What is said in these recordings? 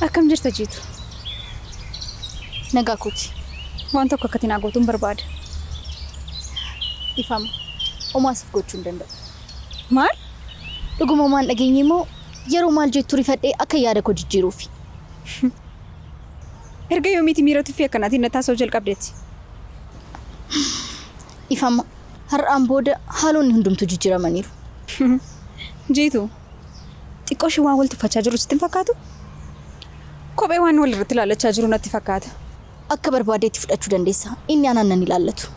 Akkam jirta jiitu? Nagaa kooti. Waan tokko akka tinaa gootuun barbaada. Ifama. Omaasif gochuu hin danda'u. Maal? Dhuguma maan dhageenye moo yeroo maal jettu rifadhee akka yaada koo jijjiiruufi. Erga yoomiiti miiratu fi akkanaatiin na taasoo jalqabdeetti. Ifama. Har'aan booda haalonni hundumtu jijjiiramaniiru. Jiitu. Xiqqoo ishee waan wal tuffachaa jiru sitti hin fakkaatu? Kophee waan wal irratti ilaalachaa jiru natti fakkaata. Akka barbaadeetti fudhachuu dandeessa. Inni aanan nan ilaallatu.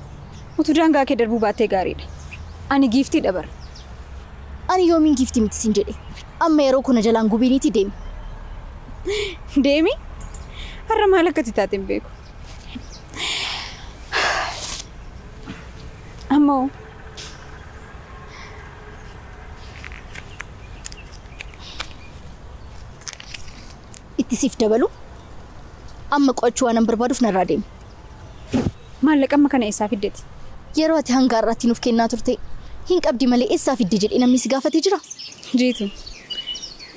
Utuu daangaa kee darbuu baattee gaariidha. Ani giiftii dabara. Ani yoomiin giiftii miti siin jedhe. Amma yeroo kuna jalaan gubiiniiti deemi. Deemi? Har'a maal akkati taate hin beeku. Ammoo ittisiif dabalu amma qo'achuu waan barbaaduuf narraa deemi. Maallaqa amma kana eessaa fiddeeti? Yeroo ati hanga har'aatti nuuf kennaa turte hin qabdi malee eessaa fidde jedhee namni si gaafatee jira? Jiitu.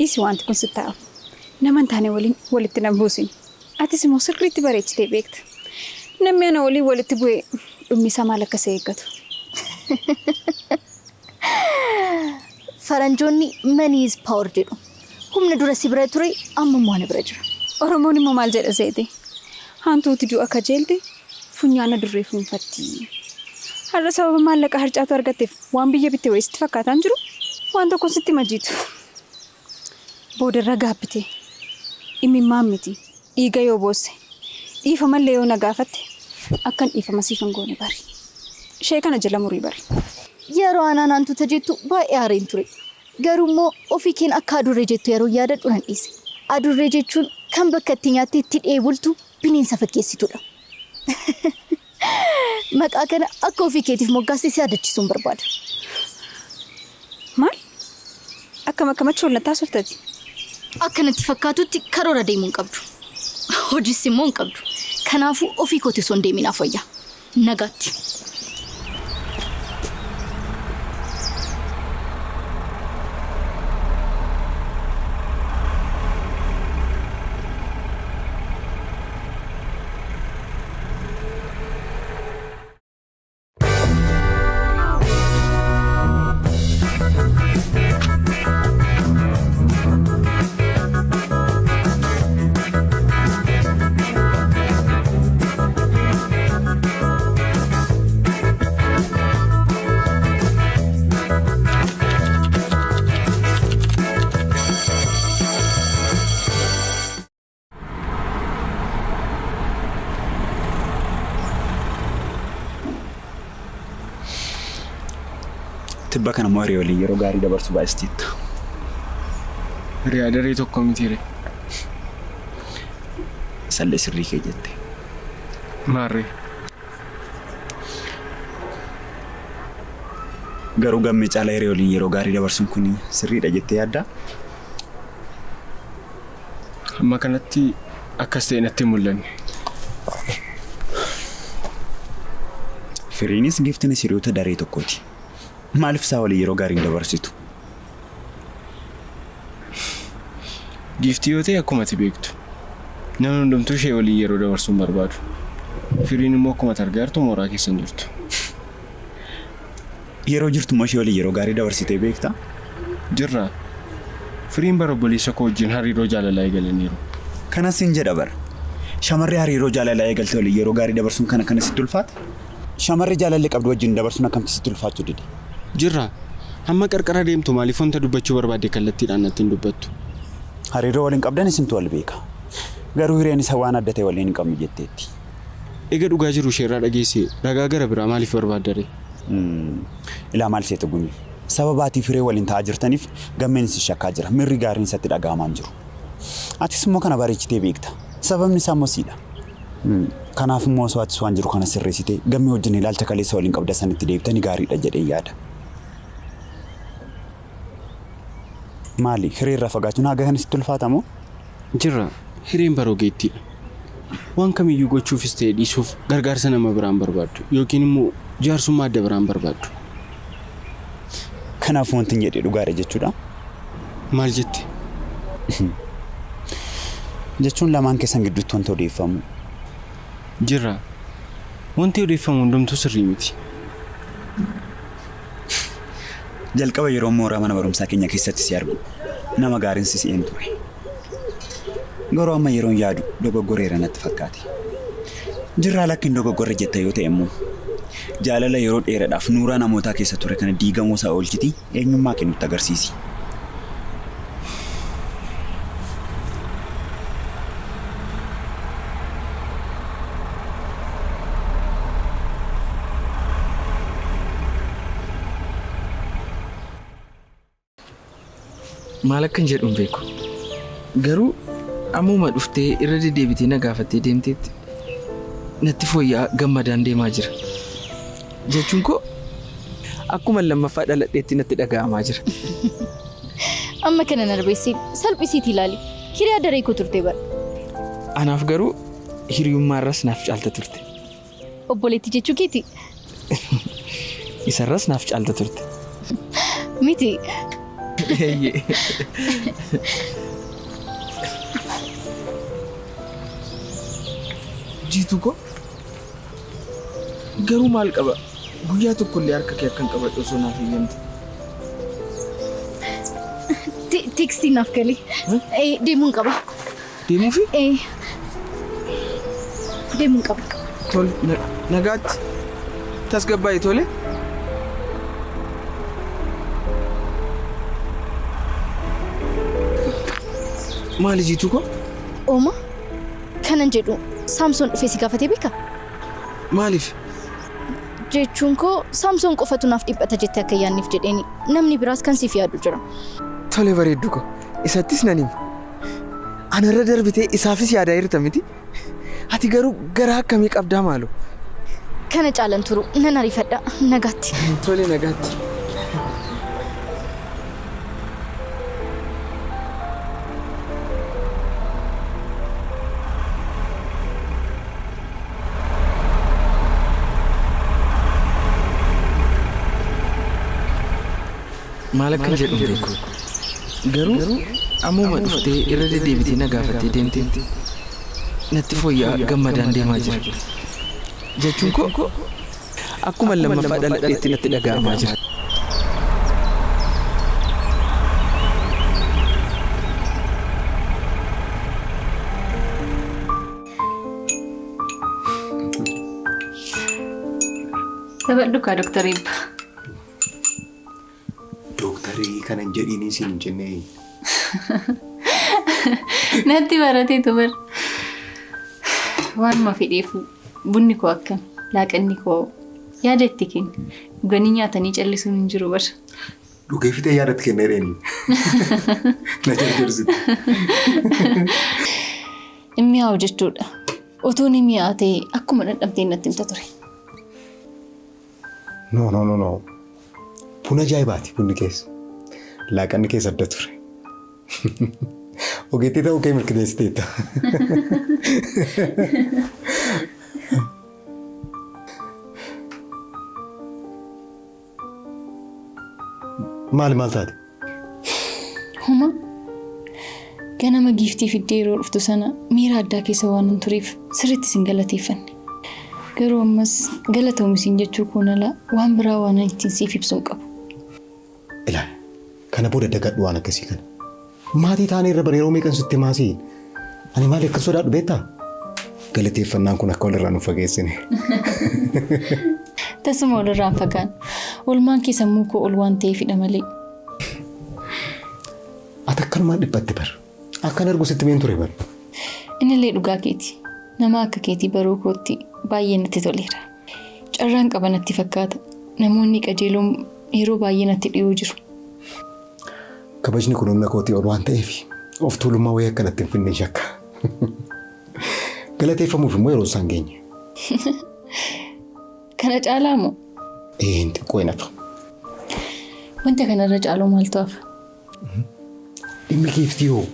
Isi wanti kun sitti ta'u. Nama hin taane waliin walitti nan buusin. Atis immoo sirriitti bareechitee beekta. Namni ana waliin walitti bu'ee dhummisaa maal akka isa eeggatu. Faranjoonni money is power jedhu. Humna dura si bira ture amma immoo ana bira jira. Oromoon immoo maal jedha seete? Hantuuti du'a kajeelte funyaana durree fuunfatti. Har'a sababa maallaqa harcaatu argatteef waan biyya bitte wayii sitti fakkaataan jiru? Waan tokko sitti majiitu. Boodarra gaabbite. Imimmaan miti. Dhiiga yoo boosse. Dhiifamallee yoo na gaafatte akkan dhiifama siifan goone bari. Ishee kana jala murii bari. Yeroo anaan hantuuta jettu baay'ee aareen ture. Garuu immoo ofii keen akka adurree jettu yeroo yaadadhu nan dhiise. Adurree jechuun kan bakka itti nyaattee itti dheebultu bineensa fakkeessitudha. Maqaa kana akka ofii keetiif moggaasee si yaadachiisuun barbaada. Maal? Akkamitti ol na taasiftati? Akkanatti fakkaatutti karoora deemuu hin qabdu. Hojiis immoo hin qabdu. Kanaafuu ofii kootii osoo hin deeminaaf wayyaa. Nagaatti. Tibba kana moorii waliin yeroo gaarii dabarsu baay'istiitta. Riyaa daree tokko mitiire. Sallee sirrii kee jette. Maarree. Garuu gammee caalaa hiree waliin yeroo gaarii dabarsuun kun sirriidha jettee yaaddaa? Amma kanatti akkas ta'e natti hin mul'anne. Firiinis giiftinis hiriyoota daree tokkooti. Maaliif isaa waliin yeroo gaarii dabarsitu? Giiftii yoo ta'e akkuma ati beektu. Namni hundumtuu ishee waliin yeroo dabarsuun barbaadu. Firiin immoo akkuma argaartu mooraa keessa hin jirtu. Yeroo jirtu immoo ishee waliin yeroo gaarii dabarsitee beektaa? Jirra. Firiin bara obboleessa koo wajjin hariiroo jaalalaa eegalaniiru. Kanas hin jedha bara. Shamarree hariiroo jaalalaa eegalte waliin yeroo gaarii dabarsuun kana sitti ulfaata? Shamarree jaalallee qabdu wajjin dabarsuun akkamitti sitti ulfaachuu dide? Jirra. Hamma qarqara deemtu maaliif wanta dubbachuu barbaadde kallattiidhaan natti hin dubbattu? Hariiroo waliin qabdan isintu wal beeka. Garuu hireen isa waan adda ta'e waliin hin qabnu jetteetti. Egaa dhugaa jiru isheerraa dhageesse ragaa gara biraa maaliif barbaaddare? Ilaa maal seeta guni? Sababaatiif hiree waliin ta'aa jirtaniif gammeen si shakkaa jira. Mirri gaariin isatti dhaga'amaa jiru. Atis immoo kana bareechitee beekta. Sababni isaa immoo siidha. Kanaaf immoo osoo atis waan jiru kana sirreessitee gammee wajjin ilaalcha kaleessa waliin qabda sanitti deebitanii gaariidha jedhee yaada. Maali hiree irraa fagaachuun haga kan sitti ulfaatamoo? Jirra. Hireen baroogeettiidha. Waan kamiyyuu gochuufis ta'e dhiisuuf gargaarsa nama biraan barbaaddu yookiin immoo jaarsummaa adda biraan barbaaddu. Kanaaf wanti hin jedhee dhugaadha jechuudha. Maal jette? Jechuun lamaan keessan gidduutti wanta odeeffamu. Jira. Wanti odeeffamu hundumtuu sirrii miti. Jalqaba yeroo mooraa mana barumsaa keenya keessatti si argu nama gaariin si si'een ture. Garuu amma yeroon yaadu dogoggoreera natti fakkaate. Jirraa lakkiin dogoggorre jetta yoo ta'e immoo jaalala yeroo dheeraadhaaf nuuraa namootaa keessa ture kana diigamuu isaa oolchiti eenyummaa kee nutti agarsiisi. Maal akkan jedhuun beeku. Garuu ammuma dhuftee irra deddeebitee na gaafattee deemteetti natti fooyya'aa gammadaan deemaa jira. Jechuun koo akkuma lammaffaa dhaladheetti natti dhaga'amaa jira. Amma kana narbeessii salphisiitii ilaali. Hiriyaa daree koo turte bara. Anaaf garuu hiriyummaarras naaf caalta turte. Obboleetti jechuu keeti. Isarras naaf caalta turte. Miti. Jiitu koo garuu maal qaba guyyaa tokkollee harka kee akkan qabadhu osoo naaf eeyyamte. Tekstii naaf galee. Deemuun qaba. Deemuufi? Deemuun qaba. Tole nagaatti tasgabbaa'ee tole. Maali jiitu koo? Ooma kanan jedhu Saamsoon dhufee si gaafatee beekaa? Maaliif? Jechuun koo Saamsoon qofatu naaf dhiphata jettee akka yaanniif jedheeni namni biraas kan siif yaadu jira. Tole bareeddu koo isattis nan hima. Anarra darbitee isaafis yaadaa jirta miti. Ati garuu garaa akkamii qabdaa maalu? Kana caalan turu nan ariifadha nagaatti. Tole nagaatti. Maal akkan jedhuun beeku. Garuu ammuma dhuftee irra deddeebitee na gaafattee deemteetti natti fooyya'aa gammadaan deemaa jira. Jechuun koo akkuma lammaffaa dhaladheetti natti dhaga'amaa jira. Sabadhu kaa Dr. Ibba. Doktarii kanan jedhiin isin jennee. Natti baratee tu bar. Waanuma fedheefu bunni koo akkam laaqanni koo yaadatti kenna. Dhuganii nyaatanii callisuun hin jiru bar. Dhugee fitee yaadatti kenna jedhanii. Na jajjabeessitu. Inni mi'aawu jechuudha. Otoo ni mi'aa ta'e akkuma dadhabdee natti himta ture. No. Buna ajaa'ibaati bunni keessa. Laaqanni keessa adda ture. Ogeettii ta'uu kee mirkaneessiteetta. Maal taate? Huma ganama giiftii fiddee yeroo dhuftu sana miira addaa keessa waan tureef sirriitti sin galateeffanne. Garuu ammas galatoomisiin jechuu koon ala waan biraa waan ittiin siif ibsuun qabu. Ilaa kana booda dagadhu waan akkasii kana. Maatii taanee irra bareeroo meeqan sitti maasii? Ani maal akka sodaadhu beektaa? Galateeffannaan kun akka walirraa nuuf fageessine. Tasuma walirraa fagaan. Olmaan kee sammuu koo ol waan ta'eefidha malee. Ati akkanumaan dhiphatte bar. Akkan argu sitti meen ture bar. Innillee dhugaa keeti. Nama akka keetii baruu kootti baay'ee natti toleera. Carraan qaba natti fakkaata. Namoonni qajeeloon yeroo baay'ee natti dhiyoo jiru. Kabajni kun humna kootii ol waan ta'eef of tuulummaa wayii akkanatti hin finne shakka. Galateeffamuuf immoo yeroo isaan geenye. Kana caalaa moo? Inti qoynafa. Wanta kanarra caaloo maaltu hafa? Dhimmi giiftii hoo?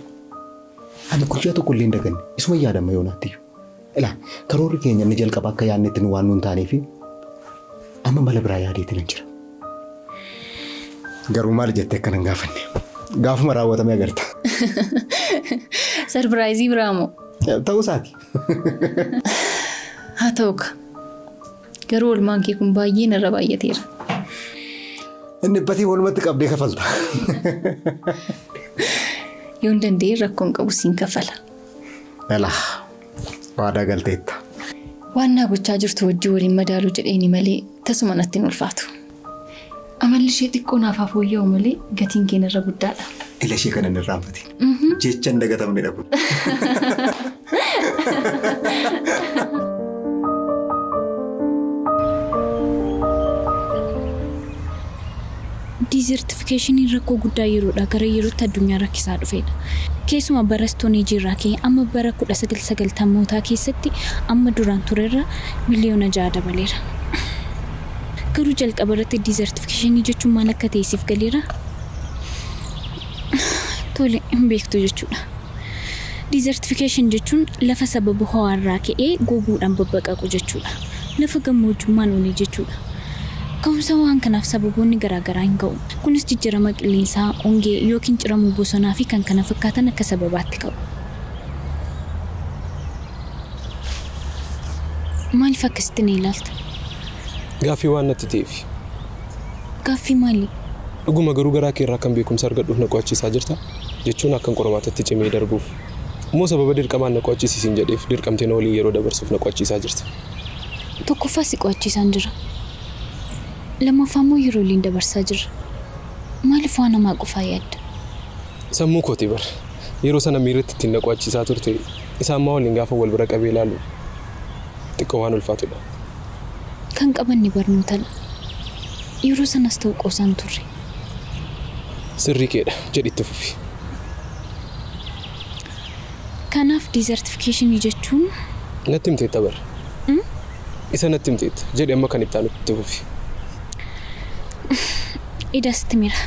Ani guyyaa tokko illee hin daganne isuma yaadama yoo naatti. Ilaa karoorri keenya inni jalqaba akka yaadnetti nu waan nuun taaneef amma mala biraa yaadeetti nan jira. Garuu maal jettee akkanan gaafanne? Gaafuma raawwatamee agarta. Sarpiraayizii biraamoo? Ta'uu isaati. Haa ta'uka. Garuu oolmaan kee kun baay'ee narra baay'ateera. Inni batii walumatti qabdee kafalta. Yoon danda'e rakkoon qabu siin kafala. Alaa, waadaa galteetta. Waan naa gochaa jirtu wajjii waliin madaaluu jedheeni malee tasuma natti hin ulfaatu. Amalli ishee xiqqoo naaf fooyya'u malee gatiin keenya irra guddaadha. Ila ishee kana hin irraanfatin. Jecha hin dagatamne dhabu. Desertification rakkoo guddaa yeroodha gara yerootti addunyaa rakkisaa dhufeedha. Keessumaa barastoonni jirraa kee amma bara 1990mootaa keessatti amma duraan turerra miliyoona 6 dabaleera. Garuu jalqaba irratti desertification jechuun maal akka ta'e siif galeera? Tole hin beektu jechuudha. Desertification jechuun lafa sababa ho'aarraa ka'ee goguudhaan babbaqaqu jechuudha. Lafa gammoojjummaan oole jechuudha. Ka'umsa waan kanaaf sababoonni garaagaraa hin ga'u. Kunis jijjiirama qilleensaa, hongee yookiin ciramuu bosonaa fi kan kana fakkaatan akka sababaatti ka'u. Maaliif akkasitti ni ilaalta? Gaaffii waan natti ta'eef. Gaaffii maali? Dhuguma garuu garaa kee irraa kan beekumsa argadhuuf na qo'achiisaa jirta jechuun akkan qormaatatti cimee darbuuf. Immoo sababa dirqamaan na qo'achiisiin jedheef dirqamtee na waliin yeroo dabarsuuf na qo'achiisaa jirta. Tokkoffaa si qo'achiisaan jira. Lammaffaa immoo yeroo waliin dabarsaa jirra. Maaliif waan namaa qofaa yaadda? Sammuu kooti bara. Yeroo sana miirratti ittiin na qo'achiisaa turte isaan maa waliin gaafa wal bira qabee ilaalu xiqqoo waan ulfaatudha. Kan qabanni barnootadha. Yeroo sanas ta'u qoosaan turre. Sirrii keedha jedhitti fufi. Kanaaf desertification jechuun natti himteetta bara. Isa natti himteetta jedhi amma kan itti aanutti fufi. Idasitti mira.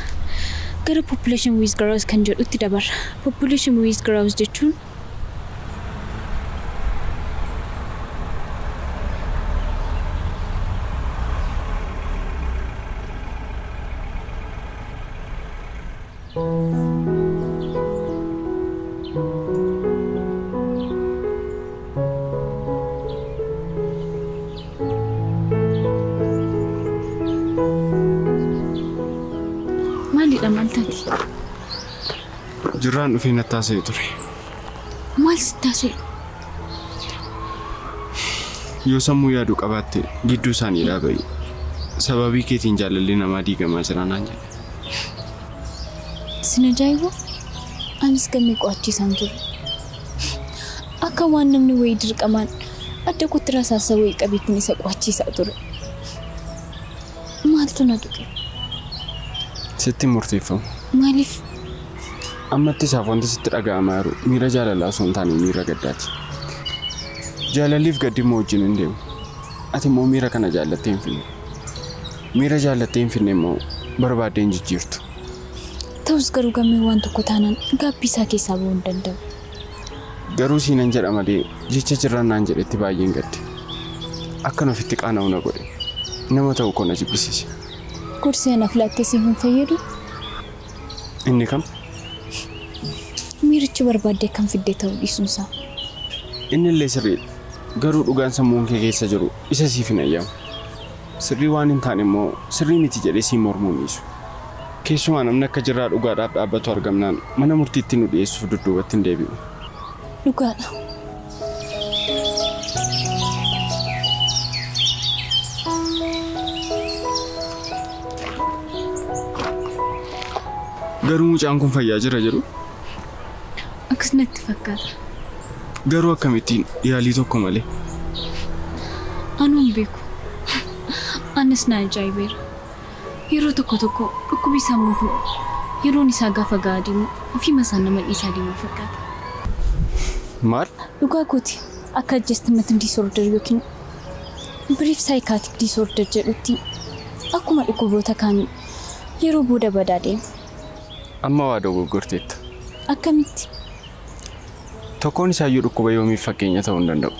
Gara population with growth kan jedhutti dabarra. Population with growth jechuun Jiraan dhufee natti haasa'ee ture. Maal sitti haasa'e? Yoo sammuu yaadu qabaatte gidduu isaanii dhaabai. Sababii keetiin jaalallee namaa diigamaa jiranaan jedhe. Sin ajaa'iba? Anis gammee qo'achiisaan ture. Akka waan namni wayii dirqamaan adda kuttiraa saasa wayii qabeettiin isa qo'achiisaa ture. Maaltu na tuqe? Sitti murteeffamu. Maaliif? Ammatti isaaf wanti sitti dhaga'amaa jiru miira jaalalaa osoo hin taane miira gaddaati. Jaalalliif gaddi immoo wajjin hin deemu. Ati immoo miira kana jaallattee hin finne. Miira jaallattee hin finne immoo barbaaddee hin jijjiirtu. Ta'us garuu gammee waan tokko taanaan gaabbii isaa keessaa ba'uu hin danda'u. Garuu siinan jedha malee jecha jirrannaan jedhetti baay'een gadde. Akkan ofitti qaana'u na godhe. Nama ta'u koo na jibbisiise. Gorsee anaaf laattee siif hin fayyadu? Inni kam? Miirichi barbaaddee kan fiddee ta'uu dhiisuunsaa. Inni illee sirriidha. Garuu dhugaan sammuun kee keessa jiru isa siif hin ayyamu. Sirrii waan hin taane immoo sirrii miti jedhee siin mormuu dhiisu. Keessumaa namni akka jirraa dhugaadhaaf dhaabbatu argamnaan mana murtiitti nu dhiyeessuuf dudduubatti hin deebi'u. Dhugaadha. Garuu mucaan kun fayyaa jira jedhu? Akkasumatti fakkaata. Garuu akkamittiin yaalii tokko malee? Anu hin beeku. Anis na ajaa'ibeera. Yeroo tokko dhukkubi sammuu kun yeroon isaa gaafa gahaa deemu ofii masaan nama dhiisaa deemu fakkaata. Maal? Dhugaa kooti akka adjustment disorder yookiin brief psychotic disorder jedhutti akkuma dhukkuboota kaanii yeroo booda badaa deema. Amma waa dogoggorteetta. Akkamitti? Tokkoon isaayyuu dhukkuba yoomiif fakkeenya ta'uu hin danda'u.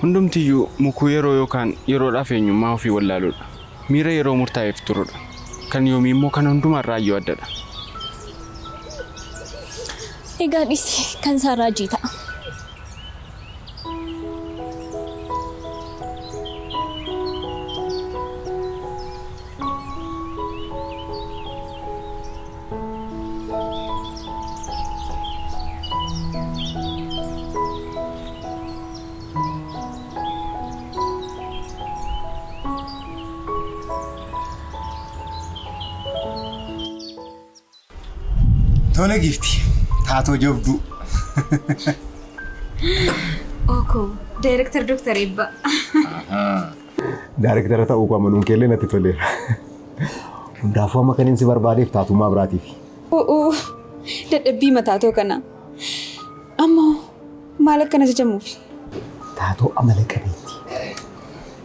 Hundumtiyyuu mukuu yeroo yookaan yeroodhaaf eenyummaa ofii wallaaluudha. Miira yeroo murtaa'eef turudha. Kan yoomii immoo kan hundumarraa iyyuu addadha. Egaadhis kan isaa raajii ta'a. Tole gifti. Taatoo jabduu. Oko, Director Dr. Ebba. Daayirektara ta'uu koo amanuun keellee natti toleera. Hundaafuu amma kan inni si barbaadeef taatummaa biraatiif. Dadhabbii mataatoo kana. Ammoo maal akkana jajamuuf? Taatoo amala qabeetti.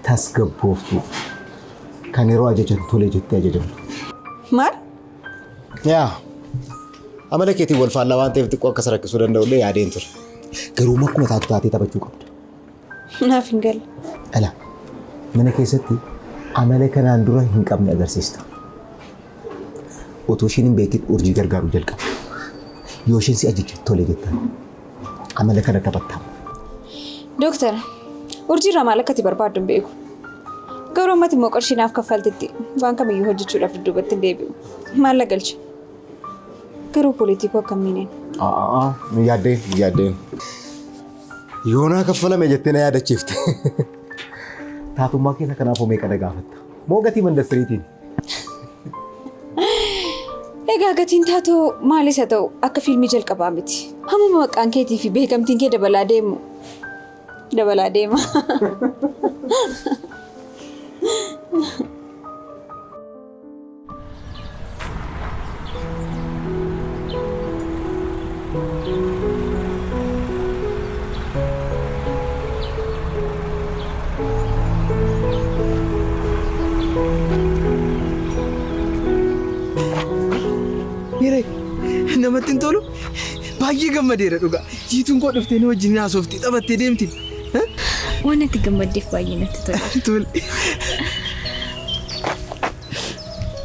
Tasgabbooftuu. Kan yeroo ajajan tolee jettee ajajamtu. Maal? Yaa. Amala keetiin wal faallaa waan ta'eef xiqqoo akka sarakkisuu danda'ullee yaadeen ture. Garuu akkuma taatu taatee taphachuu qabda. Naaf hin galle. Ala mana keessatti amala kanaan dura hin qabne agarsiista. Otoo ishiin hin beekin urjii gargaaruu jalqaba. Yoo ishiin si ajajje tolee jettaan amala kana taphattaa. Doktara, urjii irraa maal akkati barbaaddu hin beeku. Garuu ammatti immoo qarshii naaf kaffaltetti waan kamiyyuu hojjechuudhaaf dudduubatti hin deebi'u. Maal la galche? Garuu politikoo akkamiineen? Yaaddeen. Yoonaa kaffalame jettee na yaadachiifte. Taatummaa keessa kanaafuu meeqa na gaafatta? Moo gatii mandastiriitiin? Egaa gatiin taatoo maalis haa ta'u akka fiilmii jalqabaa miti. Hammuma maqaan keetii fi beekamtiin kee dabalaa deema. Namatti hin tolu baay'ee gammadeera dhugaa. Jiituun koo dhuftee na wajjin haasoftii taphattee deemti. Waan itti gammaddeef baay'ee natti tola.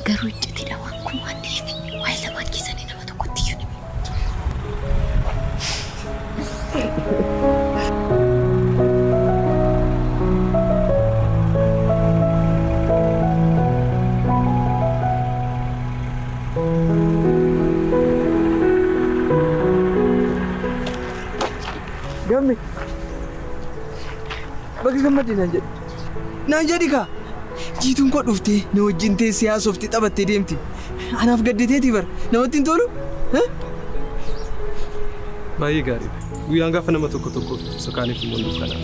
Garuu ijjatidha waan kun waan ta'eef waa'ee lamaan keessanii nama tokkotti iyyuu nimi. Gammi. Bakka gammadde naan jedhi kaa. Jiituun koo dhuftee na wajjin teessee haasoftii taphattee deemti. Anaaf gaddeeteeti bara namatti hin tolu? Baay'ee gaariidha. Guyyaan gaafa nama tokko sokaaniif immoo dukkanaa.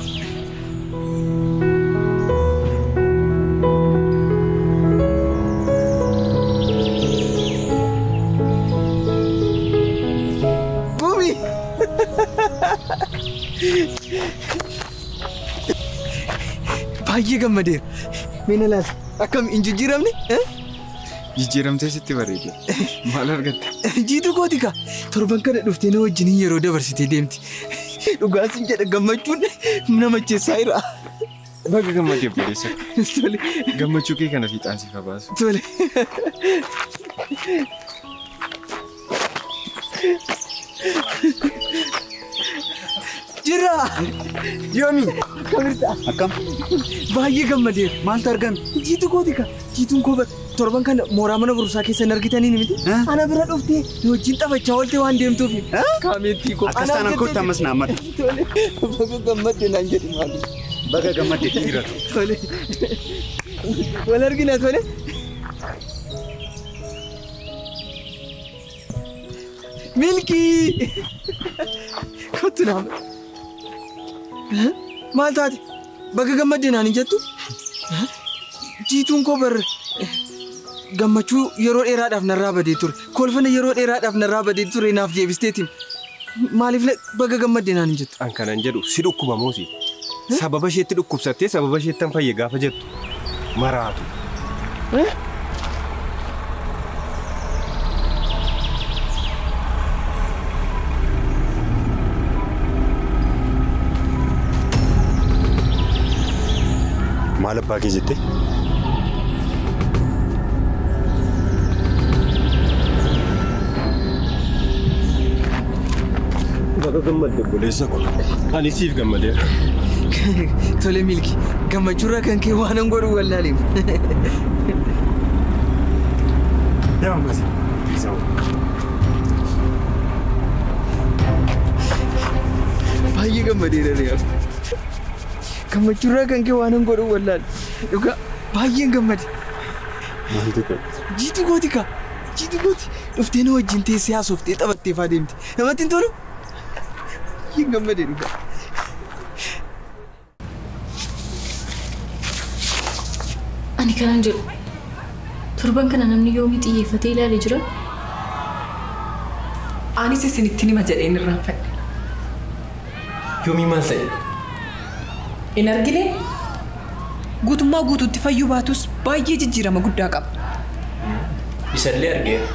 Baay'ee gammadeera. Meena laas akkam hin jijjiiramne? Jijjiiramtee sitti bareede. Maal argatte? Jiituu kooti kaa. Torban kana dhuftee na wajjin yeroo dabarsitee deemti. Dhugaan sin jedha gammachuun nama macheessaa jira. Bakka gammadee buleessa. Tole. Gammachuu kee kana fiixaan si fabaasu. Tole. Jira. Yoomi. Kamirta. Akkam? Baay'ee gammadeera. Maaltu argame? Jiituu kooti kaa. Jiituun koo torban kana mooraa mana barumsaa keessan argitanii ni miti? Ana bira dhuftee nu wajjin taphachaa oolte waan deemtuuf. Kaameettii koo. Akkas taanaan kottu ammas na hammata. Tole. Bakka gammadde naan jedhi maali? Bakka gammadde dhiiratu. Tole. Wal argina tole. Milkii. Kottu naama. Maal taate? Bakka gammadde naan hin jettu? Jiituun koo barre. Gammachuu yeroo dheeraadhaaf narraa badee ture. Kolfana yeroo dheeraadhaaf narraa badee ture naaf deebisteeti. Maaliif bakka gammadde naan hin jettu? An kanan jedhu si dhukkuba moosi. Sababa isheetti dhukkubsattee sababa isheettan fayye gaafa jettu maraatu. Maal abbaa kee jettee? Baga gammadde obboleessa koo. Ani siif gammadeera. Tole milki gammachuurraa kan kee waan an godhu wallaaliif. Yaa ammas. Baay'ee gammadeera reefu. Gammachuurraa kan kee waan an godhu wallaali. Dhugaa baay'een gammade. Maaltu ta'e? Jiitu gooti ka. Jiitu gooti. Dhuftee na wajjin teessee haasoftee taphattee faa deemti. Namatti hin tolu? Baay'een gammade dhugaa. Ani kanan jedhu torban kana namni yoomii xiyyeeffatee ilaalee jira? Anis isinitti nima jedheen irraanfadhe. Yoomii maal ta'e? In argine guutummaa guutuutti fayyuu baatus baay'ee jijjiirama guddaa qaba. Isallee argeera.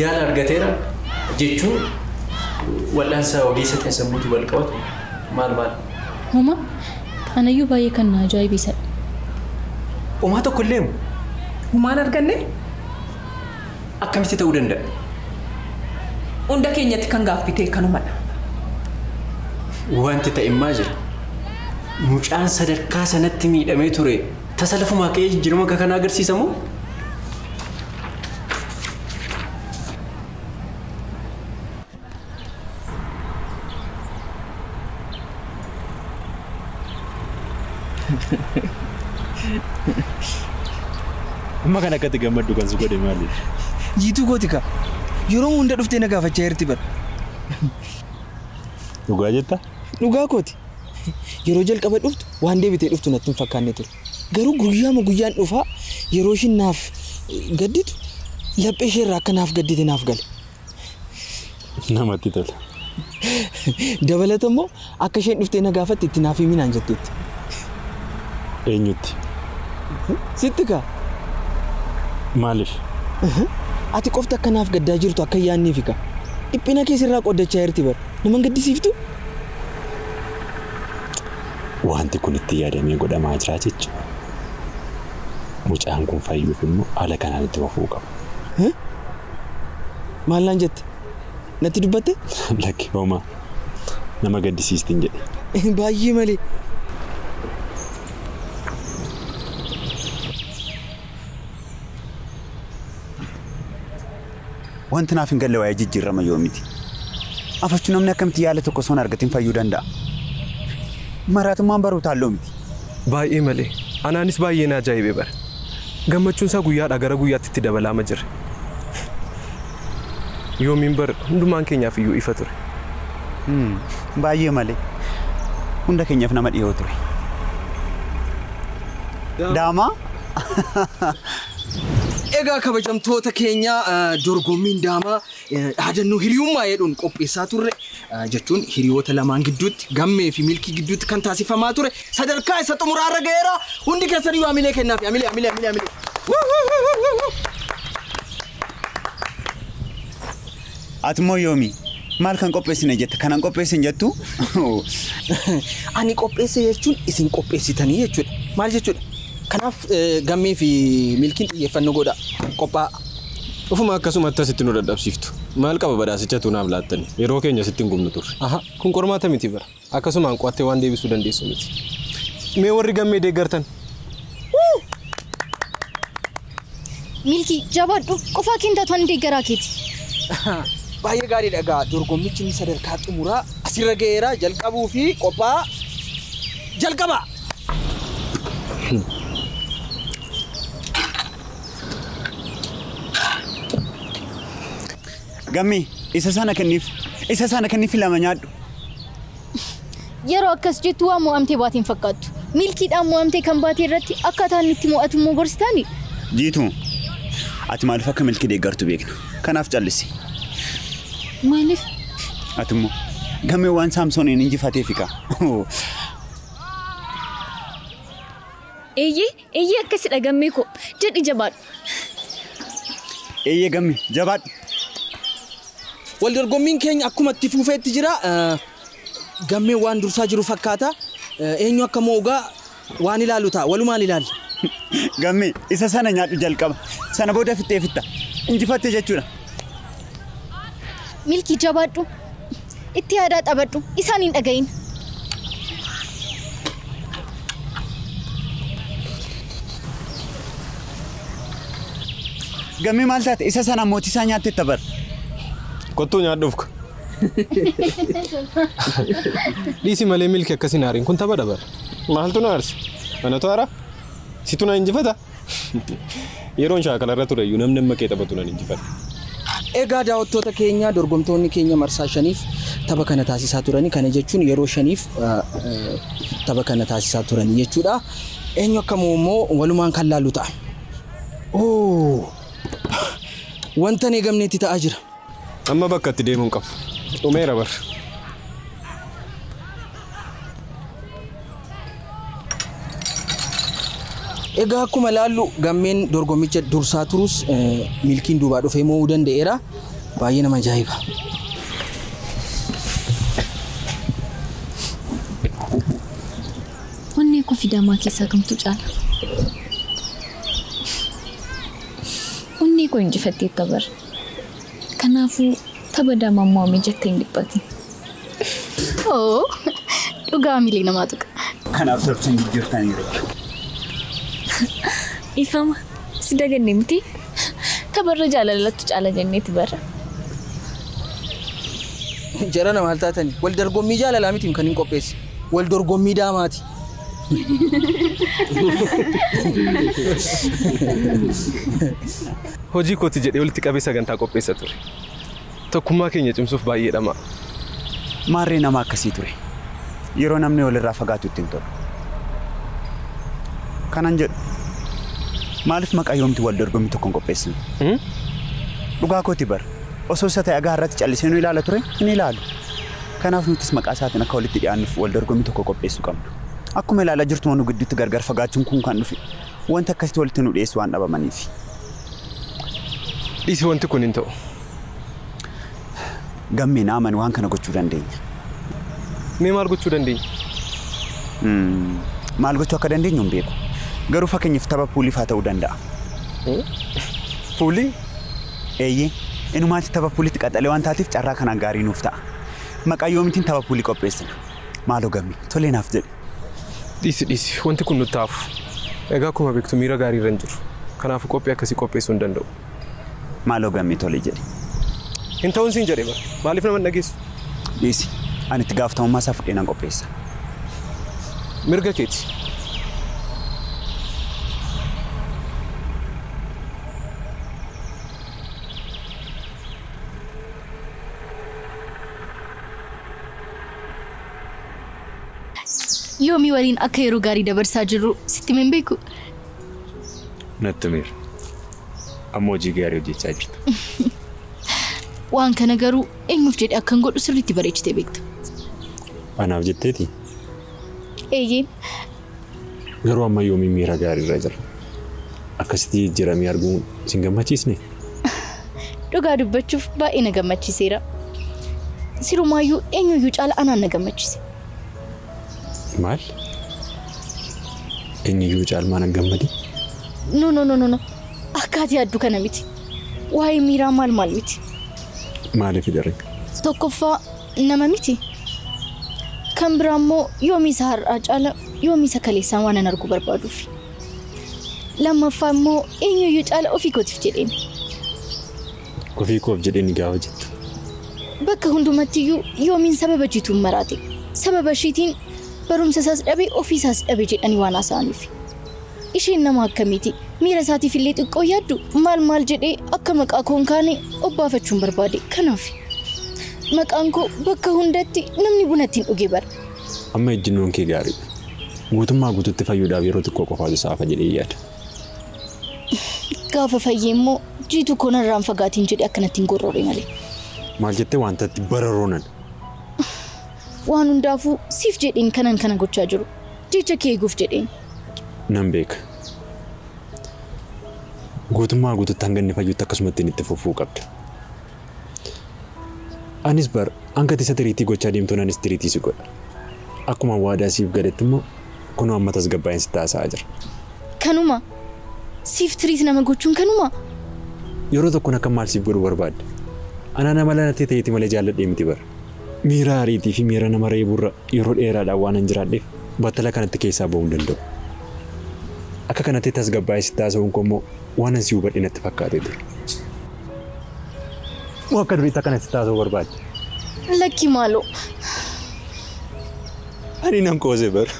Yaala argateera jechuun wal'aansa ogeessa ta'e sammuutu wal qabatu maal? Homa anayyuu baay'ee kan na ajaa'ibisadha. Homaa tokko illee Humaan arganne akkamitti ta'uu danda'a? hunda keenyatti kan gaaffitee kanumadha. Wanti ta'immaa jira. Mucaan sadarkaa sanatti miidhamee ture tasa lafumaa ka'ee jijjiirama akka kanaa agarsiisamu? Amma kan akkatti gammaddu kan si godhe maali? Jiitu gooti ka. Yeroo hunda dhuftee na gaafachaa jirti bara. Dhugaa jetta? Dhugaa kooti. Yeroo jalqaba dhuftu waan deebitee dhuftu natti hin fakkaanne ture. Garuu guyyaan dhufaa yeroo ishiin naaf gadditu laphee ishee irraa akka naaf gaddite naaf gale. Namatti tola. Dabalata immoo akka isheen dhuftee na gaafatte itti naaf himinaan jetteetti. Eenyutti? Sitti kaa. Maaliif? Ati qofti akka naaf gaddaa jirtu akka yaanniifi kaa. Dhiphina keessirraa qoddachaa jirti bara. Nama gaddisiiftu? Wanti kun itti yaadamee godhamaa jira jechuudha. Mucaan kun fayyuuf immoo haala kanaan itti fufuu qaba. Maallaan jette? Natti dubbatte? Lakki homaa nama gaddisiistiin jedhe. Baay'ee malee. Wanti naaf hin galle waa'ee jijjiirama yoomiti. Afachuu namni akkamitti yaala tokko osoo hin argatin fayyuu danda'a. Maraatummaan baruu taalloo miti. Baay'ee malee. Anaanis baay'ee na ajaa'ibee bara. Gammachuun isaa guyyaadhaa gara guyyaatti itti dabalamaa jira. Yoomiin bara hundumaan keenyaaf iyyuu ifa ture. Baay'ee malee. Hunda keenyaaf nama dhiyoo ture. Daamaa? Egaa kabajamtoota keenya dorgommiin daamaa dhaadannoo hiriyummaa jedhuun qopheessaa turre jechuun hiriyoota lamaan gidduutti gammee fi milkii gidduutti kan taasifamaa ture sadarkaa isa xumuraarra ga'eera hundi keessan iyyuu amilee kennaaf amilee. Ati immoo yoomii maal kan qopheessine jette kanan qopheessin jettu? Ani qopheesse jechuun isin qopheessitanii jechuudha. Maal jechuudha? Kanaaf gammee fi milkiin xiyyeeffannoo godha qophaa'a. Ufuma akkasumatti asitti nu dadhabsiiftu. Maal qaba badhaasichatu naaf laattani? Yeroo keenya sitti hin gubnu turre. Kun qormaata miti bara. Akkasumaan qo'attee waan deebisuu dandeessu miti. Mee warri gammee deeggartan? Milkii jabaadhu qofaa keentatan deeggaraa keeti. Baay'ee gaariidha egaa dorgommichi sadarkaa xumuraa asirra ga'eera jalqabuu fi qophaa'a jalqaba. Gammee isa sana kenniif lama nyaadhu. Yeroo akkas jettu waan mo'amtee baatiin fakkaattu. Milkiidhaan mo'amtee kan baatee irratti akkaataan itti mo'atu immoo gorsitaani. Jiitu ati maaliif akka milkii deeggartu beekna. Kanaaf callisi. Maaliif? Ati immoo gammee waan Saamsooniin injifatee fiqa. Eeyyee akkasidha gammee koo jedhi jabaadhu. Eeyyee gammee jabaadhu. Wal dorgommiin keenya akkuma itti fufeetti jira. Gammee waan dursaa jiru fakkaata. Eenyu akka moogaa waan ilaalu ta'a. Walumaan ilaalla. Gammee isa sana nyaadhu jalqaba. Sana booda fitta. Injifatte jechuudha. Milkii jabaadhu. itti yaadaa xabadhu isaan hin dhagayin. Gammee maal taate isa sana mootii isaa nyaatte tabar. Kottuu nyaadhuuf ka. Dhiisi malee milki akkasiin haariin kun tapha dabar. Maaltu na aarse? Anatu haara? Situ na injifata? Yeroon shaakala irra ture iyyuu namni amma kee taphatu nan injifata. Egaa daawwattoota keenya dorgomtoonni keenya marsaa 5f tapha kana taasisaa turani. Kana jechuun yeroo 5f tapha kana taasisaa turani jechuudha. Eenyu akkamuu immoo walumaan kan laallu ta'a. Wanta hin eegamneetti ta'aa jira. Amma bakka itti deemuun qabu. Dhumeera bar. Egaa akkuma laallu gammeen dorgommicha dursaa turus milkiin duubaa dhufee mo'uu danda'eera. Baay'ee nama ajaa'iba. Onnee koo fidamaa keessaa kamtu caala? Onnee koo injifattee tabar. Kanaafuu tapha daamaa mo'ame jettee hin dhiphatin. Dhugaa miilee namaa tuqa. Kanaaf torban jijjiirtaniiru. Ifama si daganne miti tabarra jaalallattu caala jenneeti bara. Jarana maal taatani? Wal dorgommii jaalalaa miti kan hin qopheesse. Wal dorgommii daamaati. Hojii kooti jedhee walitti qabee sagantaa qopheessa ture. Tokkummaa keenya cimsuuf baay'ee dhama. Maarree nama akkasii ture. Yeroo namni walirraa fagaatu ittiin tolu. Kanan jedhu maaliif maqaa yoomti wal dorgommii tokkoon qopheessinu? Dhugaa kooti bar. Osoo isa ta'e agaarratti callisee nu ilaala ture hin ilaalu. Kanaaf nutis maqaa isaatiin akka walitti dhiyaannuuf wal dorgommii tokko qopheessuu qabna. Akkuma ilaalaa jirtu manu gidduutti gargar fagaachuun kun kan dhufe wanta akkasitti walitti nu dhiyeessu waan dhabamaniif. Dhiisi wanti kun hin ta'u. Gammeen amani waan kana gochuu dandeenya. Mee maal gochuu dandeenya? Maal gochuu akka dandeenyu hin beeku. Garuu fakkeenyaaf tapha puuliif haa ta'uu danda'a. Puulii? Eeyyee. Inumaatti tapha puulitti qaxalee waan taateef carraa kanaan gaarii nuuf ta'a. Maqaa yoomitiin tapha puulii qopheessina. Maaloo gammee tolee naaf jedhe. Dhiisi wanti kun nutti haafu. Egaa akkuma beektu miira gaarii irra hin jiru. Kanaafuu qophii akkasii qopheessuu hin danda'u. Maaloo gammee tolee jedhe. Hin ta'uun siin jedhee bara. Maaliif nama dhageessu? Dhiisi. Ani itti gaafatamummaa isaa fudhee nan qopheessa. Mirga keeti. Yoomii waliin akka yeroo gaarii dabarsaa jirru sitti hin beeku. Natti mir. Amma hojii gaarii hojjechaa jirta. Waan kana garuu eenyuuf jedhee akkan godhu sirriitti bareechitee beekta. Anaaf jetteeti? Eeyyeen. Garuu amma yoomii miira gaarii irra jira. Akkasitti jijjiiramee arguun sin gammachiisne? Dhugaa dubbachuuf baay'ee na gammachiiseera. Sirumaayyuu eenyuyyuu caala anaan na gammachiise. Maal? Eenyuyyuu caalmaa na gammadi? No. Akkaatii adduu kana miti. Waa'ee miiraa maal miti. Maaliif daree? Tokkoffaa nama miti. Kan biraa immoo yoomii isa har'aa caala yoomii isa kaleessaan waan an arguu barbaaduuf. Lammaffaa immoo eenyuyyuu caala ofii kootiif jedheen. Ofii koof jedheen gaafa jettu. Bakka hundumattiyyuu yoomiin sababa jiituun maraate. Sababa ishiitiin barumsa isaas dhabee ofii isaas dhabee jedhanii waan haasa'aniif. Isheen nama akkamiiti? Miira isaatiif illee xiqqoo yaaddu maal jedhee akka maqaa koon kaane obbaafachuun barbaade. Kanaaf maqaan koo bakka hundatti namni bunatti hin dhuge bara. Amma ejjinnoon kee gaariidha. Guutummaa guutuutti fayyuudhaaf yeroo xiqqoo qofaatu saafa jedhee yaada. Gaafa fayyee immoo jiitu koonarraan fagaatiin jedhee akkanatti hin gorrore malee. Maal jettee wantatti bararoonan? Waan hundaafuu siif jedheen kana gochaa jiru. Jecha kee eeguuf jedheen. Nan beeka. Guutummaa guutuutti hanga inni fayyuutti akkasumatti itti fufuu qabda. Anis bar hanga tisa tiriitii gochaa deemtuun anis tiriitii si godha. Akkuma waadaa siif galetti immoo kunoo amma tasgabbaa'een si taasisaa jira. Kanuma siif tiriit nama gochuun kanuma. Yeroo tokkoon akka maal siif godhuu barbaadda? Anaa nama lanattee ta'eeti malee jaalladhee miti bara. Miira ariitii fi miira nama reeburra yeroo dheeraadhaan waan hin jiraadheef battala kanatti keessaa ba'uu hin danda'u. Akka kanatti tasgabbaa'ee sitti haasa'uun koo immoo waan asii hubadhe natti fakkaatee ture. Akka duriitti akkana sitti haasa'uu barbaadde. Lakki maaloo. Ani nan koosee bara.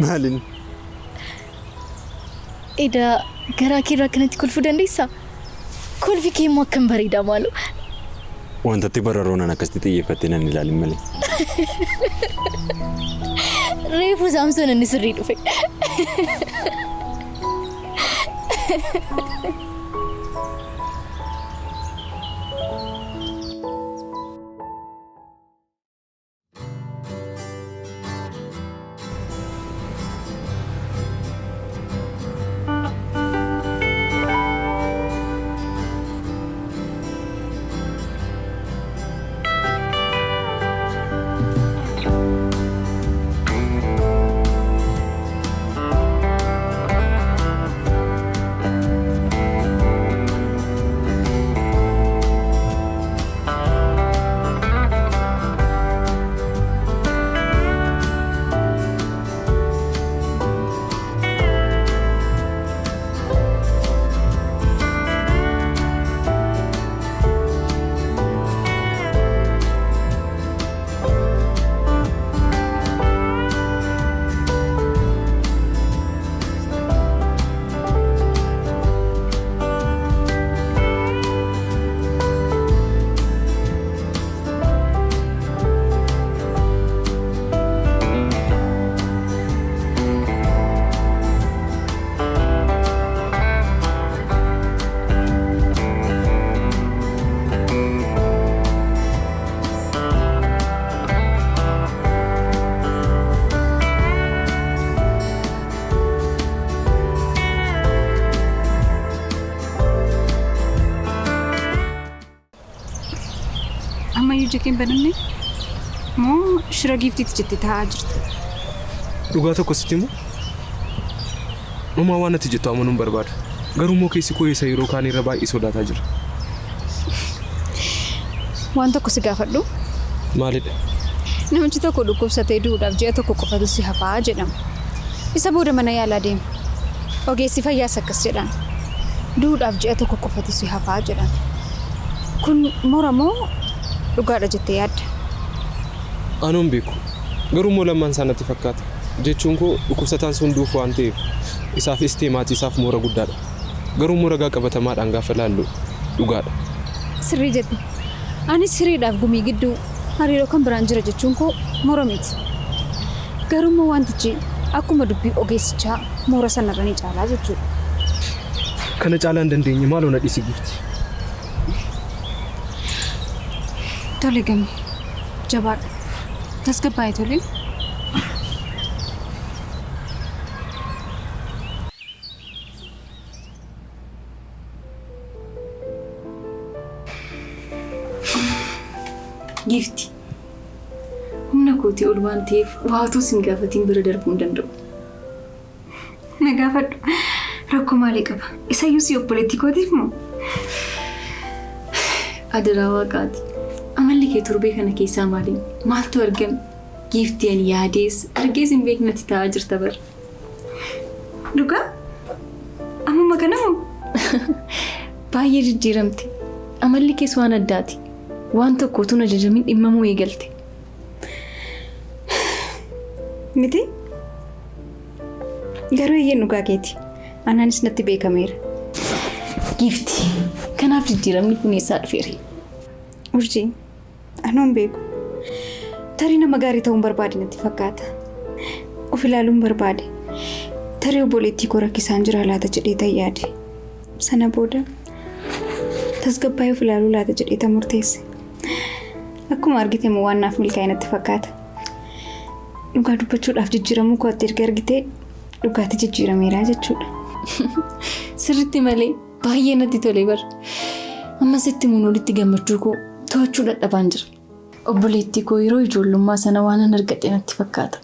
Maalin? Edaa garaa kee irraa kanatti kolfuu dandeessaa? Kolfi kee immoo akkam bareedaa maaloo. Wantatti bararoonan akkasitti xiyyeeffattee nan ilaalin malee. Reefu Saamsoon inni sirrii dhufe. Jekin bananne moo shira giiftiitti jettee taa'aa jirti. Dhugaa tokko sitti immoo uumaa waan ati jettu amanuun barbaada. Garuu immoo keessi koo isa yeroo kaan irra baay'ee sodaataa jira. Waan tokko si gaafadhu. Maalidha? Namichi tokko dhukkubsatee du'uudhaaf ji'a tokko qofatu si hafaa jedhama. Isa booda mana yaalaa deema. Ogeessi fayyaas akkas jedhan. Du'uudhaaf ji'a tokko qofatu si hafaa jedhan. Kun mura moo dhugaadha jettee yaadda? Anuun beeku. Garuu immoo lammaan isaanitti fakkaata. Jechuun koo dhukkubsataan sun duuf waan ta'eef isaafis ta'ee maatii isaaf moora guddaadha. Garuu immoo ragaa qabatamaadhaan gaafa laallu dhugaadha. Sirrii jette. Anis hiriidhaaf gumii gidduu hariiroo kan biraan jira jechuun koo moora miti. Garuu immoo wantichi akkuma dubbii ogeessichaa moora sanarra ni caalaa jechuudha. Kana caalaa hin dandeenye maaloo na dhiisi gifti. Tole gami. Jabaadha. Tasgabbaa'ee tole. Gifti. Humna kootii ol waan ta'eef waatuu sin gaafatiin bira darbuu hin danda'u. Na gaafadhu. Rakkoo maalii qaba? Isayyuu si obboleettii kootiif moo? Adaraa waaqaati. Amalli kee torbee kana keessaa maaliin? Maaltu argame? Gifti ani yaadees argees hin beeknatti taa'aa jirta bara. Dhugaa? Ammuma kana moo? Baay'ee jijjiiramte. Amalli kees waan addaati. Waan tokkotu na jajamin dhimmamuu eegalte. Miti? Garuu iyyeen dhugaa keeti. Anaanis natti beekameera. Gifti. Kanaaf jijjiiramni kun eessaa dhufeera? Urjii. Anoon beeku. Tarii nama gaarii ta'uun barbaade natti fakkaata. Of ilaaluun barbaade. Tarii obboleettii koo rakkisaan jira laata jedhee tan yaade. Sana booda tasgabbaa'ee of ilaaluu laata jedhee tan murteesse. Akkuma argite immoo waan naaf milkaa'e natti fakkaata. Dhugaa dubbachuudhaaf jijjiiramuu koo ati erga argitee dhugaatti jijjiirameera jechuudha. Sirriitti malee baay'ee natti tole bara. Amma sitti mun walitti gammachuu koo to'achuu dadhabaan jira. Obboleettii koo yeroo ijoollummaa sana waan an argadhe natti fakkaata.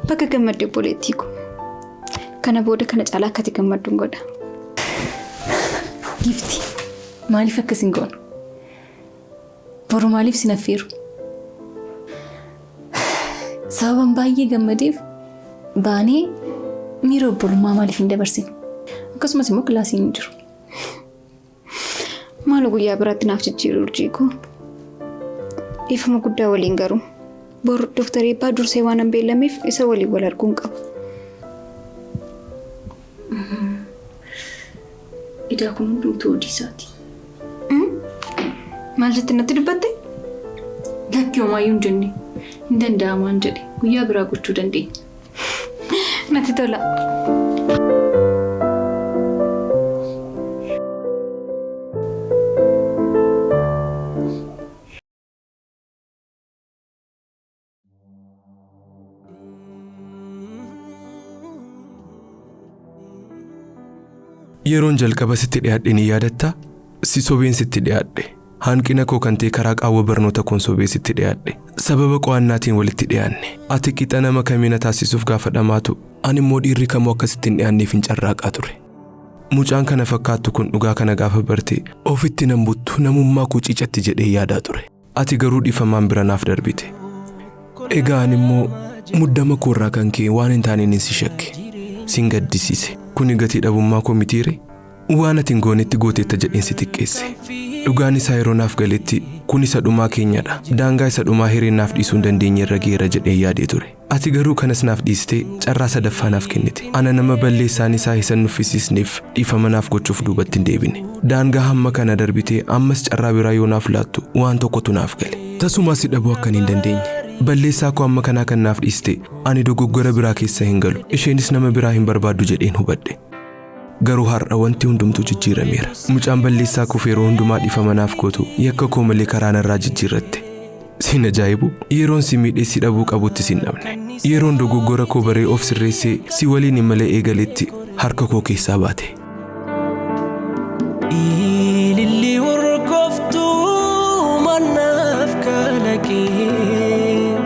Bakka gammadde obboleettii koo. Kana booda kana caalaa akkati gammadduun godha. Gifti maaliif akkasin goona? Boru maaliif sinaffiiru? Sababan baay'ee gammadeef baanee miira obbolummaa maaliif hin dabarsine? Akkasumas immoo kilaasiin hin jiru. Maal guyyaa biraatti naaf jijjiiru urjii koo. Ifama guddaa waliin garuu boru Dooktarii Eebbaa dursee waan an beellameef isa waliin wal arguun qaba. Idaa kun hundumtuu hojii isaati. Maal jettee natti dubbatte? Lakkii homaayyuu hin jenne hin danda'amaan jedhe guyyaa biraa gochuu dandeenya. Natti tola. Yeroon jalqaba sitti dhiyaadhe ni yaadatta? Si sobeen sitti dhiyaadhe. Hanqina koo kan ta'e karaa qaawwa barnoota koon sobee sitti dhiyaadhe. Sababa qo'annaatiin walitti dhiyaanne. Ati qixa nama kamiina taasisuuf gaafadhamaatu ani immoo dhiirri kamuu akkasittiin dhiyaanneef hin carraaqaa ture. Mucaan kana fakkaattu kun dhugaa kana gaafa barte ofitti nan buttu namummaa koo ciicatti jedhee yaadaa ture. Ati garuu dhiifamaan bira naaf darbite. Egaa ani immoo muddama koorraa kan ka'e waan hin taaneen si shakke. Sin gaddisiise. Kuni gatii dhabummaa koo mitiire? Waan ati hin goonetti gooteetta jedheen si xiqqeesse. Dhugaan isaa yeroo naaf galetti kun isa dhumaa keenyadha. Daangaa isa dhumaa hireen naaf dhiisuu hin dandeenye irra geera jedhee yaadee ture. Ati garuu kanas naaf dhiistee carraa sadaffaa naaf kennite. Ana nama balleessaan isaa hisan nuffisiisneef dhiifama naaf gochuuf duubatti hin deebine. Daangaa hamma kana darbitee ammas carraa biraa yoo naaf laattu waan tokkotu naaf gale. Tasumaa si dhabuu akkan hin dandeenye. Balleessaa koo amma kanaa kan naaf dhiiste ani dogoggora biraa keessa hin galu. Isheenis nama biraa hin barbaaddu jedheen hubadhe. Garuu har'a wanti hundumtuu jijjiirameera. Mucaan balleessaa koo yeroo hundumaa dhiifama naaf gootu yakka koo malee karaa narraa jijjiirratte. Sin ajaa'ibu yeroon si miidhee si dhabuu qabutti sin dhabne. Yeroon dogoggora koo baree of sirreessee si waliin hin malee eegaletti harka koo keessaa baate. Ililli urgooftuu mannaaf kalaqee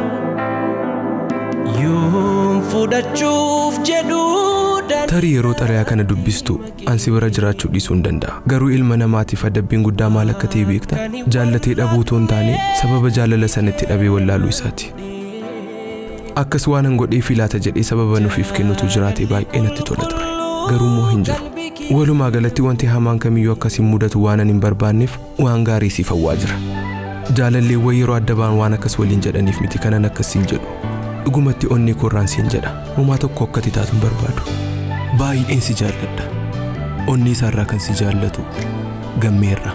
yoom fudhachuuf jedhu. Tarii yeroo xalayaa kana dubbistu ansi bira jiraachuu dhiisuu hin danda'a. Garuu ilma namaatiif adabbiin guddaa maal akka ta'e beekta? Jaallatee dhabuu otoo hin taane sababa jaalala sanatti dhabee wallaaluu isaati. Akkas waan an godhee filaata jedhee sababa nuuf kennutu jiraate baay'ee natti tola ture. Garuu immoo hin jiru. Walumaa galatti wanti hamaan kamiyyuu akkasiin mudatu waan an hin barbaanneef waan gaarii siif hawwaa jira. Jaalalleewwan yeroo adda ba'an waan akkas waliin jedhaniif miti kanan akkasiin jedhu. Dhugumatti onni koorraan siin jedha. Homaa tokko akkati taatu hin barbaadu. Baay'een si jaalladha. Onni isaarraa kan si jaallatu gammeerra.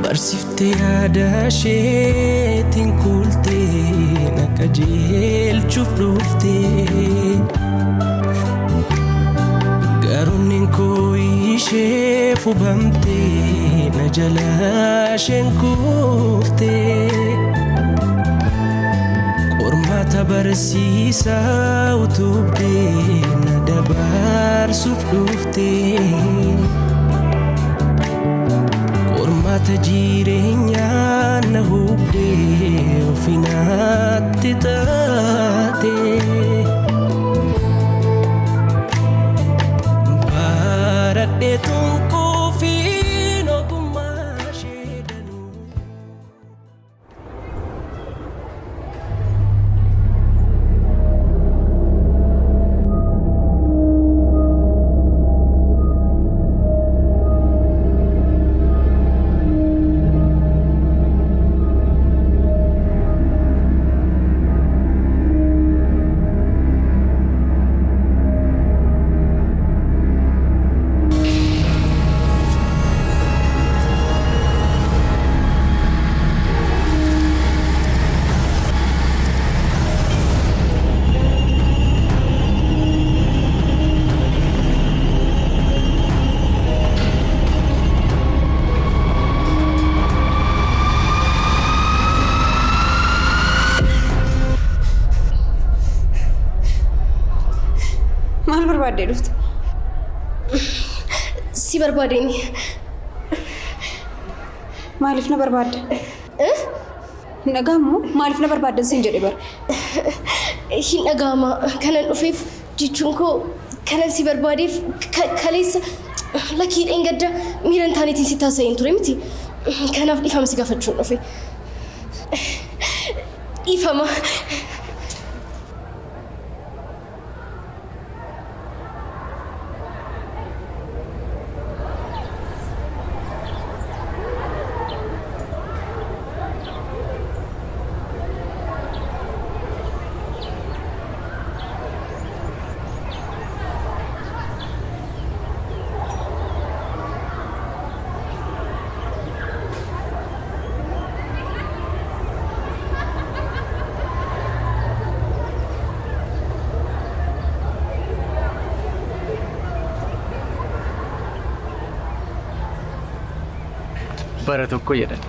Barsiiftee yaada isheetiin kultee na qajeelchuuf dhuftee garuun koo ishee fubamtee na jalaa isheen kuuftee. Qormaata barsiisaa utubdee na dabarsuuf dhuftee. Qormaata jireenyaa na hubdee ofinaatti taatee. Baradhee tunkuu fi ogummaa ishee danuu. Maal barbaadde dhufte? Si barbaadeni. Maaliif na barbaadda? Hin dhaga'amu? Maaliif na barbaaddan siin jedhe bara? Hin dhaga'ama. Kanan dhufeef jechuun koo kanan si barbaadeef kaleessa lakkii dheengadda miiran taaniitiin si taasisan ture miti. Kanaaf dhiifama si gaafachuun dhufe. Dhiifama. Bara tokko jedhan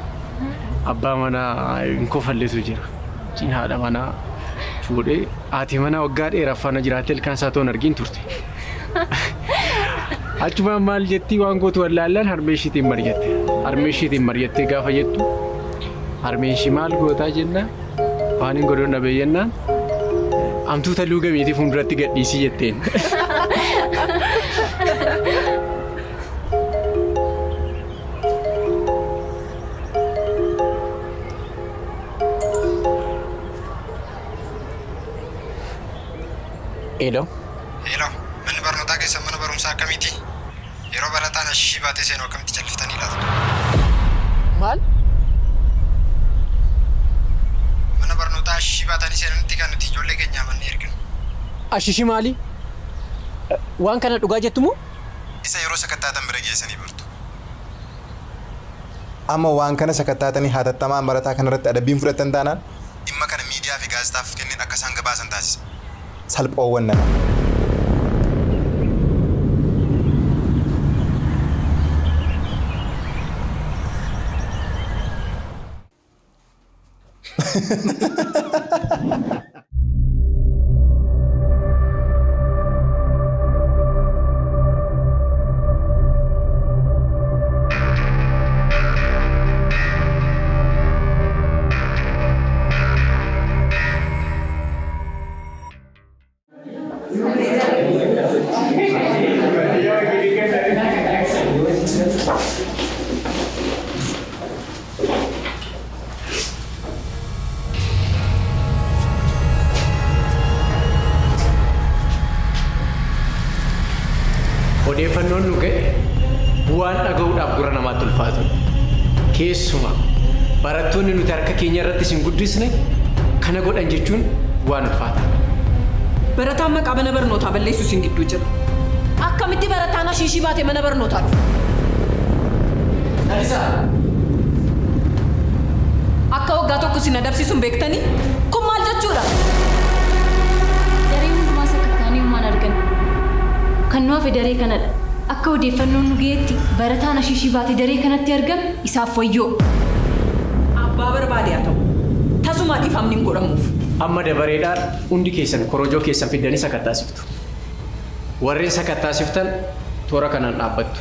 abbaa manaa hin kofalleetu jira. Haadha manaa fuudhee haati manaa waggaa dheeraaf faana jiraattee ilkaan isaa toon argin turte. Achumaan maal jettii waan gootu wallaallaan harmee ishiitiin mari'atte. Harmee ishiitiin mari'attee gaafa jettu harmeen ishii maal gootaa jennaan waan hin godhon dhabee jennaan amtuuta luugameetii fuulduratti gadhiisii jetteen. Hello. Hello. Manni barnootaa keessa mana barumsaa akkamiiti? Yeroo barataan ashishii baatee seenuu akkamitti calliftanii laatu? Maal? Mana barnootaa ashishii baatanii seenanitti kan nuti ijoollee keenyaa manni erginu. Ashishii maali? Waan kana dhugaa jettumu? Isa yeroo sakattaatan bira geessanii bartu. Amma waan kana sakattaatanii hatattamaan barataa kanarratti adabbiin fudhatan taanaan dhimma kana miidiyaa fi gaazexaaf kennin akka isaan gabaasan taasisa. Salphoowwan nama. Odeeffannoon nu ga'e waan dhaga'uudhaaf gurra namaatti ulfaatu. Keessumaa barattoonni nuti harka keenya irratti isin guddisne kana godhan jechuun waan ulfaata. Barataan maqaa mana barnootaa balleessuu isin gidduu jira. Akkamitti barataan ashishii baatee mana barnootaa dhufa? Lalisaa! Akka waggaa tokko isin adabsiisuun beektanii? Kun maal jechuudha? Daree hundumaa sakattaanii uumaan argan. Kan nuuf daree kanadha. Akka odeeffannoon nu ga'etti barataan ashishii baatee daree kanatti argame isaaf wayyoo. Abbaa barbaade haa ta'u. Tasumaa dhiifamni hin godhamuuf. Amma dabareedhaan hundi keessan korojoo keessan fiddanii sakattaasiftu. Warreen sakattaasiftan toora kanaan dhaabbattu.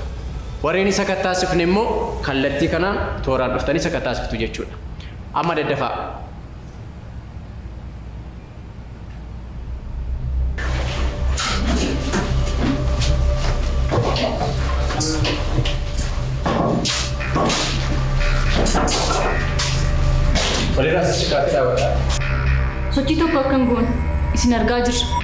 Warreen sakattaasifne immoo kallattii kanaan tooraan dhuftanii sakattaasiftu jechuudha. Amma daddafaa. Walirraa sisikaatti daawwadhaa. Sochii tokko akka hin goone isin argaa jirra.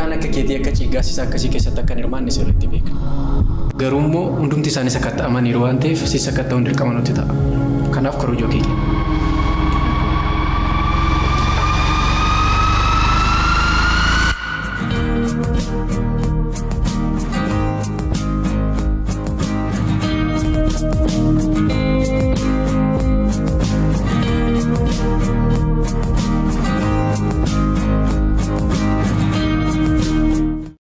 kaan akka keetii akka ciiggaasisaa akkasii keessatti akka hin hirmaanne sirriitti beeka. Garuu immoo hundumti isaanii sakatta'amaniiru waan ta'eef si sakatta'uun dirqama nutti ta'a. Kanaaf korojoo kee kenna.